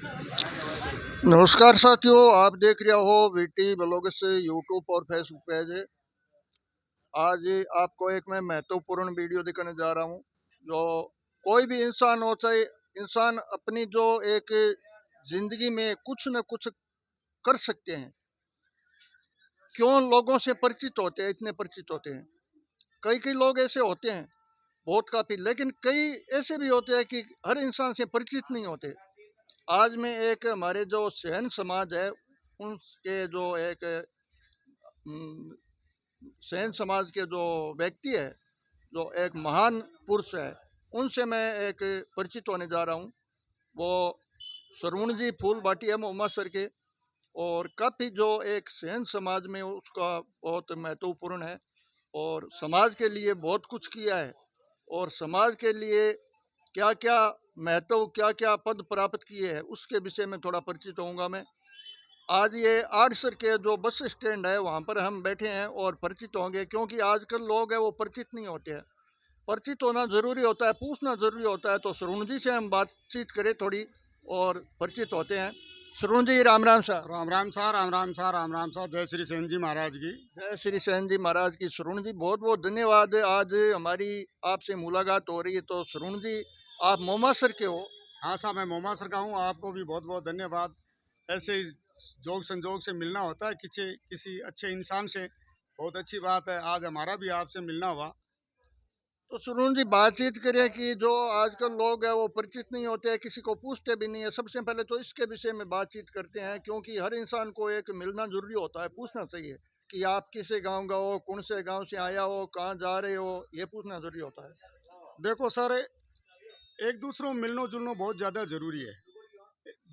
नमस्कार साथियों, आप देख रहे हो वीटी ब्लॉग से यूट्यूब और फेसबुक पेज है। आज आपको एक मैं महत्वपूर्ण वीडियो दिखाने जा रहा हूँ। जो कोई भी इंसान हो, चाहे इंसान अपनी जो एक जिंदगी में कुछ न कुछ कर सकते हैं। क्यों लोगों से परिचित होते हैं, इतने परिचित होते हैं। कई कई लोग ऐसे होते हैं, बहुत काफ़ी, लेकिन कई ऐसे भी होते हैं कि हर इंसान से परिचित नहीं होते। आज मैं एक हमारे जो सहन समाज है, उनके जो एक हम्म, सैन समाज के जो व्यक्ति है, जो एक महान पुरुष है, उनसे मैं एक परिचित होने जा रहा हूँ। वो सरवण जी फूल भाटी है मोमा सर के, और काफ़ी जो एक सैन समाज में उसका बहुत महत्वपूर्ण है, और समाज के लिए बहुत कुछ किया है। और समाज के लिए क्या क्या महत्व, क्या क्या पद प्राप्त किए हैं, उसके विषय में थोड़ा परिचित होऊंगा मैं। आज ये आड़सर के जो बस स्टैंड है, वहाँ पर हम बैठे हैं और परिचित होंगे, क्योंकि आजकल लोग हैं वो परिचित नहीं होते हैं। परिचित होना जरूरी होता है, पूछना जरूरी होता है। तो सरुण जी से हम बातचीत करें थोड़ी, और परिचित होते हैं। सरुण जी, राम राम सा। राम राम सा, राम राम सा, राम राम सा। जय श्री सेन जी महाराज की। जय श्री सेन जी महाराज की। सरुण जी, बहुत बहुत धन्यवाद, आज हमारी आपसे मुलाकात हो रही है। तो सरुण जी, आप मोमासर के हो। हाँ साहब, मैं मोमासर का हूँ। आपको भी बहुत बहुत धन्यवाद। ऐसे ही जोग संजोग से मिलना होता है किसी किसी अच्छे इंसान से। बहुत अच्छी बात है, आज हमारा भी आपसे मिलना हुआ। तो सुरुण जी, बातचीत करें कि जो आजकल लोग हैं वो परिचित नहीं होते हैं, किसी को पूछते भी नहीं है। सबसे पहले तो इसके विषय में बातचीत करते हैं, क्योंकि हर इंसान को एक मिलना जरूरी होता है, पूछना चाहिए कि आप किसे गांव का हो, कौन से गांव से आया हो, कहाँ जा रहे हो, ये पूछना जरूरी होता है। देखो सर, एक दूसरों को मिलना जुलना बहुत ज़्यादा ज़रूरी है।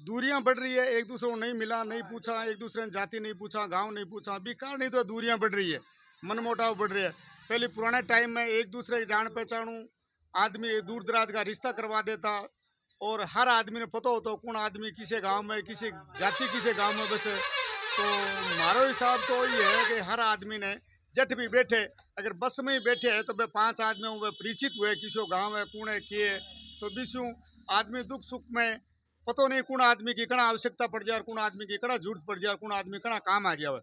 दूरियां बढ़ रही है, एक दूसरे को नहीं मिला, नहीं पूछा, एक दूसरे ने जाति नहीं पूछा, गांव नहीं पूछा, बेकार नहीं तो दूरियां बढ़ रही है, मनमुटाव बढ़ रही है। पहले पुराने टाइम में एक दूसरे की जान पहचानू आदमी दूर दराज का रिश्ता करवा देता, और हर आदमी ने पता होता कौन आदमी किसी गांव में, किसी जाति किसी गांव में बसे। तो हमारा हिसाब तो ये है कि हर आदमी ने जट भी बैठे, अगर बस में ही बैठे हैं तो वे 5 आदमी वे परिचित हुए किसी गाँव है कौन है किए। तो बिशु आदमी दुख सुख में पतो नहीं कौन आदमी की कड़ा आवश्यकता पड़ जाए, कौन आदमी की कड़ा जरूरत पड़ जाए, कौन आदमी कड़ा काम आ जाए।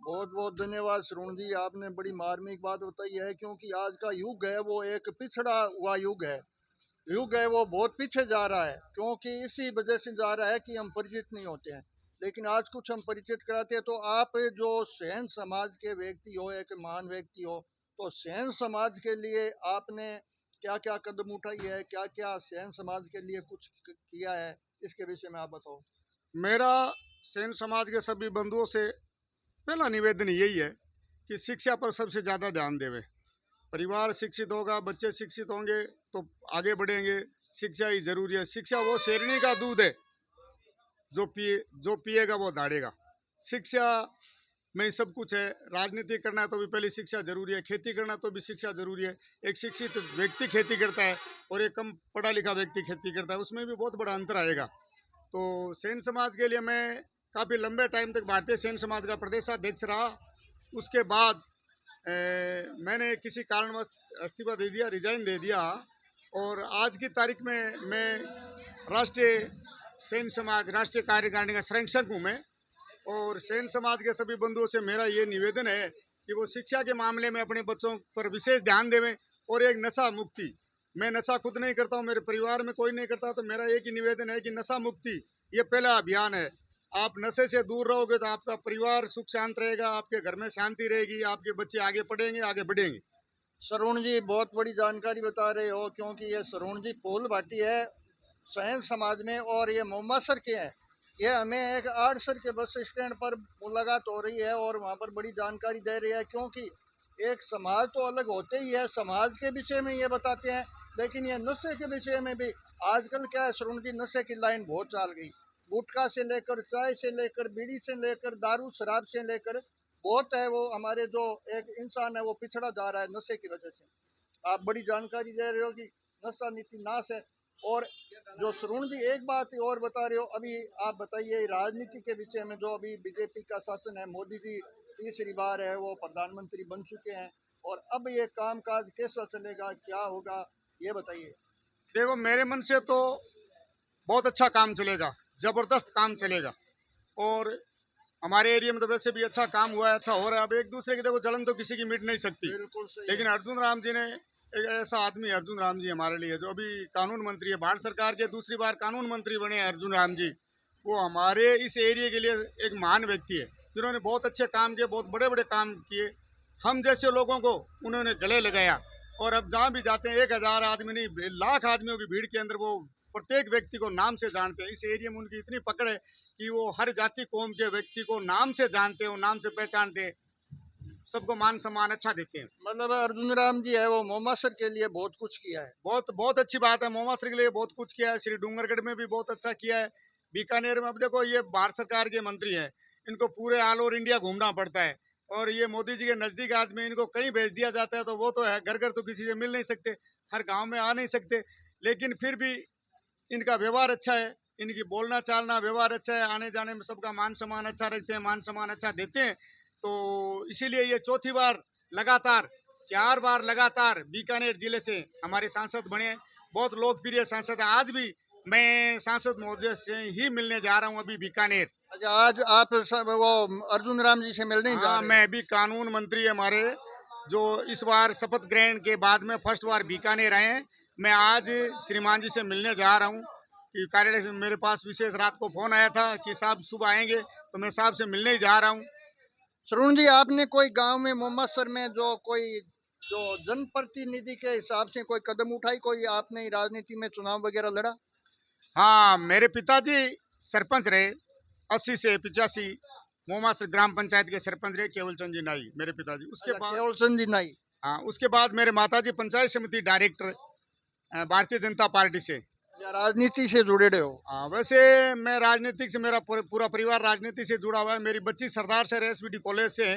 बहुत बहुत धन्यवाद सरुण जी, आपने बड़ी मार्मिक बात बताई है। क्योंकि आज का युग है वो एक पिछड़ा हुआ युग है, वो बहुत पीछे जा रहा है। क्योंकि इसी वजह से जा रहा है कि हम परिचित नहीं होते हैं। लेकिन आज कुछ हम परिचित कराते हैं। तो आप जो सैन समाज के व्यक्ति हो, एक महान व्यक्ति हो, तो सैन समाज के लिए आपने क्या क्या कदम उठाई है, क्या क्या सैन समाज के लिए कुछ किया है, इसके विषय में आप बताओ। मेरा सेन समाज के सभी बंधुओं से पहला निवेदन यही है कि शिक्षा पर सबसे ज़्यादा ध्यान देवे। परिवार शिक्षित होगा, बच्चे शिक्षित होंगे तो आगे बढ़ेंगे। शिक्षा ही जरूरी है। शिक्षा वो शेरनी का दूध है, जो पिएगा वो दाढ़ेगा। शिक्षा में ही सब कुछ है। राजनीति करना है तो भी पहले शिक्षा जरूरी है, खेती करना तो भी शिक्षा जरूरी है। एक शिक्षित व्यक्ति खेती करता है और एक कम पढ़ा लिखा व्यक्ति खेती करता है, उसमें भी बहुत बड़ा अंतर आएगा। तो सेन समाज के लिए मैं काफ़ी लंबे टाइम तक भारतीय सेन समाज का प्रदेशाध्यक्ष रहा। उसके बाद मैंने किसी कारणवश इस्तीफा दे दिया, रिजाइन दे दिया। और आज की तारीख में मैं राष्ट्रीय सेन समाज राष्ट्रीय कार्यकारिणी का संरक्षक हूँ मैं। और सेन समाज के सभी बंधुओं से मेरा ये निवेदन है कि वो शिक्षा के मामले में अपने बच्चों पर विशेष ध्यान देवें। और एक नशा मुक्ति, मैं नशा खुद नहीं करता हूँ, मेरे परिवार में कोई नहीं करता, तो मेरा एक ही निवेदन है कि नशा मुक्ति ये पहला अभियान है। आप नशे से दूर रहोगे तो आपका परिवार सुख शांत रहेगा, आपके घर में शांति रहेगी, आपके बच्चे आगे पढ़ेंगे, आगे बढ़ेंगे। सरुण जी, बहुत बड़ी जानकारी बता रहे हो। क्योंकि ये सरुण जी फूल भाटी है सैन समाज में, और ये मोमासर के हैं। ये हमें एक आड़सर के बस स्टैंड पर मुलाकात हो रही है, और वहाँ पर बड़ी जानकारी दे रही है। क्योंकि एक समाज तो अलग होते ही है, समाज के विषय में ये बताते हैं, लेकिन ये नशे के विषय में भी आजकल क्या है सरुण जी, नशे की लाइन बहुत चाल गई। गुटखा से लेकर, चाय से लेकर, बीड़ी से लेकर, दारू शराब से लेकर, बहुत है वो हमारे जो एक इंसान है वो पिछड़ा जा रहा है नशे की वजह से। आप बड़ी जानकारी दे रहे हो कि नशा नीति नाश है। और जो सरुण जी, एक बात और बता रहे हो, अभी आप बताइए राजनीति के विषय में। जो अभी बीजेपी का शासन है, मोदी जी तीसरी बार है वो प्रधानमंत्री बन चुके हैं, और अब ये कामकाज कैसा चलेगा, क्या होगा, ये बताइए। देखो, मेरे मन से तो बहुत अच्छा काम चलेगा। ज़बरदस्त काम चलेगा। और हमारे एरिया में तो वैसे भी अच्छा काम हुआ है, अच्छा हो रहा है। अब एक दूसरे की देखो जलन तो किसी की मिट नहीं सकती, बिल्कुल सही लेकिन है। अर्जुन राम जी ने एक ऐसा आदमी है, अर्जुन राम जी हमारे लिए जो अभी कानून मंत्री है, भारत सरकार के दूसरी बार कानून मंत्री बने हैं अर्जुन राम जी। वो हमारे इस एरिया के लिए एक महान व्यक्ति है, जिन्होंने बहुत अच्छे काम किए, बहुत बड़े बड़े काम किए। हम जैसे लोगों को उन्होंने गले लगाया, और अब जहाँ भी जाते हैं 1,000 आदमी नहीं, लाख आदमियों की भीड़ के अंदर वो प्रत्येक व्यक्ति को नाम से जानते हैं। इस एरिया में उनकी इतनी पकड़ है कि वो हर जाति कौम के व्यक्ति को नाम से जानते हैं, नाम से पहचानते हैं, सबको मान सम्मान अच्छा देते हैं। मतलब अर्जुन राम जी है वो मोमासर के लिए बहुत कुछ किया है। बहुत बहुत अच्छी बात है, मोमासर के लिए बहुत कुछ किया है, श्री डूंगरगढ़ में भी बहुत अच्छा किया है, बीकानेर में। अब देखो ये भारत सरकार के मंत्री हैं, इनको पूरे ऑल ओवर इंडिया घूमना पड़ता है, और ये मोदी जी के नज़दीक आदमी, इनको कहीं भेज दिया जाता है तो वो तो है, घर घर तो किसी से मिल नहीं सकते, हर गांव में आ नहीं सकते, लेकिन फिर भी इनका व्यवहार अच्छा है, इनकी बोलना चालना व्यवहार अच्छा है, आने जाने में सबका मान सम्मान अच्छा रखते हैं, मान सम्मान अच्छा देते हैं। तो इसीलिए ये चौथी बार लगातार, 4 बार लगातार बीकानेर जिले से हमारे सांसद बने हैं। बहुत लोकप्रिय सांसद है। आज भी मैं सांसद महोदय से ही मिलने जा रहा हूँ अभी बीकानेर। अच्छा, आज आप सब वो अर्जुन राम जी से मिलने ही जा हाँ, रहे मैं हैं। अभी कानून मंत्री हमारे, जो इस बार शपथ ग्रहण के बाद में फर्स्ट बार बीकानेर आए हैं। मैं आज श्रीमान जी से मिलने जा रहा हूँ कि कार्यालय से मेरे पास विशेष रात को फोन आया था कि साहब सुबह आएंगे, तो मैं साहब से मिलने ही जा रहा हूँ। सरून जी, आपने कोई गांव में मोमासर में जो कोई जो जनप्रतिनिधि के हिसाब से कोई कदम उठाई, कोई आपने राजनीति में चुनाव वगैरह लड़ा? हाँ, मेरे पिताजी सरपंच रहे, 80 से 85 मोमासर ग्राम पंचायत के सरपंच रहे, केवल चंद जी नाई मेरे पिताजी। उसके अच्छा, बाद, केवल चंद जी नाई। हाँ, उसके बाद मेरे माताजी पंचायत समिति डायरेक्टर, भारतीय जनता पार्टी से। या राजनीति से जुड़े रहे हो? हाँ, वैसे मैं राजनीतिक से, मेरा पूरा परिवार राजनीति से जुड़ा हुआ है। मेरी बच्ची सरदार सर एसवीडी कॉलेज से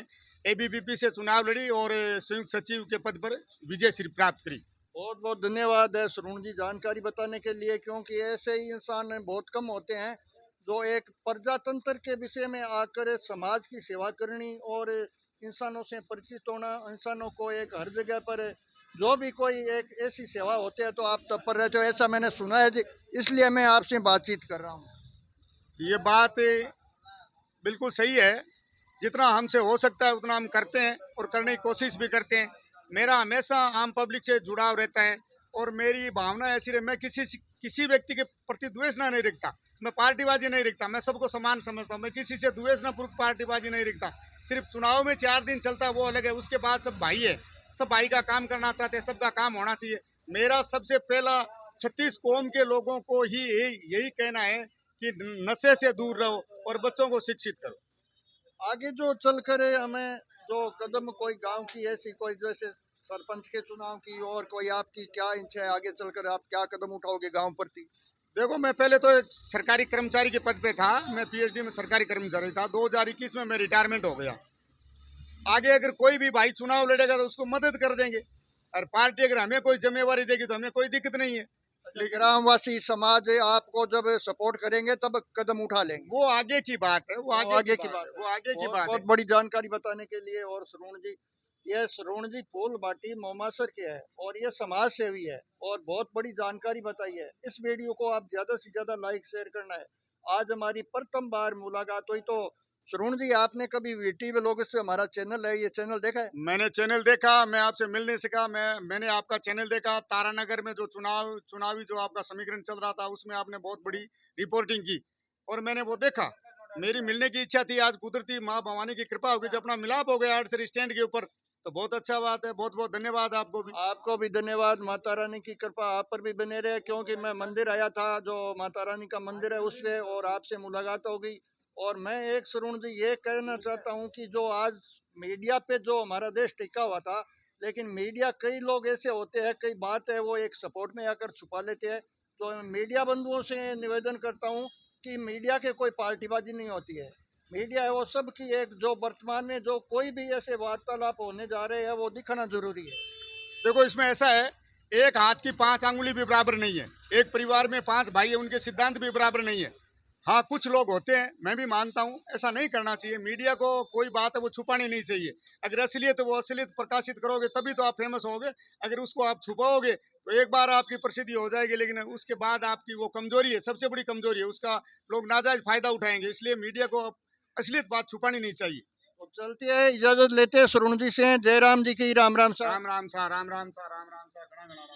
एबीवीपी से चुनाव लड़ी और संयुक्त सचिव के पद पर विजय श्री प्राप्त करी। बहुत बहुत धन्यवाद है सरून जी जानकारी बताने के लिए, क्योंकि ऐसे ही इंसान बहुत कम होते हैं जो एक प्रजातंत्र के विषय में आकर समाज की सेवा करनी और इंसानों से परिचित होना, इंसानों को एक हर जगह पर जो भी कोई एक ऐसी सेवा होती है तो आप तत्पर रहते हो, ऐसा मैंने सुना है जी, इसलिए मैं आपसे बातचीत कर रहा हूँ। ये बात बिल्कुल सही है। जितना हमसे हो सकता है उतना हम करते हैं और करने की कोशिश भी करते हैं। मेरा हमेशा आम पब्लिक से जुड़ाव रहता है, और मेरी भावना ऐसी रहे, मैं किसी व्यक्ति के प्रति द्वेष ना नहीं रखता, मैं पार्टीबाजी नहीं रखता, मैं सबको समान समझता हूँ, मैं किसी से द्वेष ना पूर्वक पार्टीबाजी नहीं रखता। सिर्फ चुनाव में 4 दिन चलता है वो अलग है, उसके बाद सब भाई है, सब भाई का काम करना चाहते हैं, सबका काम होना चाहिए। मेरा सबसे पहला 36 कौम के लोगों को ही यही कहना है कि नशे से दूर रहो और बच्चों को शिक्षित करो। आगे जो चलकर हमें जो कदम कोई गांव की ऐसी कोई जैसे सरपंच के चुनाव की और कोई आपकी क्या इच्छा है, आगे चलकर आप क्या कदम उठाओगे गांव प्रति? देखो, मैं पहले तो एक सरकारी कर्मचारी के पद पे था, मैं पीएचडी में सरकारी कर्मचारी था। 2021 में मैं रिटायरमेंट हो गया। आगे अगर कोई भी भाई चुनाव लड़ेगा तो उसको मदद कर देंगे, और पार्टी अगर हमें कोई जिम्मेवारी देगी तो हमें कोई दिक्कत नहीं है। लेकिन ग्रामवासी समाज आपको जब सपोर्ट करेंगे तब कदम उठा लेंगे। वो आगे की बात है, वो आगे की बात है, वो आगे की बहुत बात बहुत है। बड़ी जानकारी बताने के लिए। और सरून जी, ये सरून जी फूल बाटी मोमासर के है और ये समाज सेवी है और बहुत बड़ी जानकारी बताई है। इस वीडियो को आप ज्यादा से ज्यादा लाइक शेयर करना है। आज हमारी प्रथम बार मुलाकात हुई, तो सरून जी आपने कभी वीटी व्लॉग से हमारा चैनल है, ये चैनल देखा है? मैंने चैनल देखा, मैं आपसे मिल नहीं सका, मैंने आपका चैनल देखा। तारानगर में जो चुनावी जो आपका समीकरण चल रहा था, उसमें आपने बहुत बड़ी रिपोर्टिंग की और मैंने वो देखा। मेरी मिलने की इच्छा थी, आज कुदरती माँ भवानी की कृपा होगी, जब अपना मिलाप हो गया आर्ट्स स्टैंड के ऊपर, तो बहुत अच्छा बात है। बहुत बहुत धन्यवाद आपको भी। आपको भी धन्यवाद। माता रानी की कृपा आप पर भी बने रहे, क्योंकि मैं मंदिर आया था जो माता रानी का मंदिर है उस पे, और आपसे मुलाकात हो गई। और मैं एक सरून जी ये कहना चाहता हूँ कि जो आज मीडिया पे जो हमारा देश टिका हुआ था, लेकिन मीडिया कई लोग ऐसे होते हैं, कई बात है वो एक सपोर्ट में आकर छुपा लेते हैं। तो मीडिया बंधुओं से निवेदन करता हूँ कि मीडिया के कोई पार्टीबाजी नहीं होती है। मीडिया है वो सब की एक, जो वर्तमान में जो कोई भी ऐसे वार्तालाप होने जा रहे हैं वो दिखाना जरूरी है। देखो, इसमें ऐसा है, एक हाथ की 5 अंगुली भी बराबर नहीं है। एक परिवार में 5 भाई है, उनके सिद्धांत भी बराबर नहीं है। हाँ, कुछ लोग होते हैं, मैं भी मानता हूँ, ऐसा नहीं करना चाहिए। मीडिया को कोई बात है वो छुपानी नहीं चाहिए। अगर असलियत वो असलियत प्रकाशित करोगे तभी तो आप फेमस होगे। अगर उसको आप छुपाओगे तो एक बार आपकी प्रसिद्धि हो जाएगी, लेकिन उसके बाद आपकी वो कमजोरी है, सबसे बड़ी कमजोरी है, उसका लोग नाजायज फायदा उठाएंगे। इसलिए मीडिया को असलियत बात छुपानी नहीं चाहिए। तो चलती है, इजाजत लेते हैं। सुरुण जी से जय राम जी की राम राम सा। राम राम सा, राम राम सा, राम राम सा, घना घना राम।